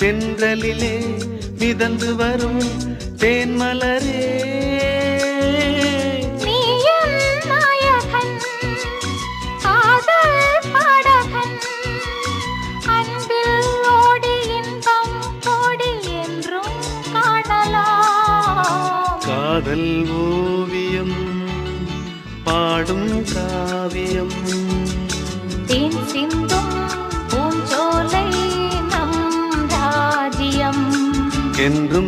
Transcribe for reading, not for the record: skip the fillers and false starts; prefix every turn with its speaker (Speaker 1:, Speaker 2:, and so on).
Speaker 1: தென்றலிலே மிதந்து வரும் தேன்மலரே காதல் ஓவியம் பாடும் காவியம்
Speaker 2: தேன் சிந்தும் பூஞ்சோலை நம் ராஜ்யம்
Speaker 1: என்று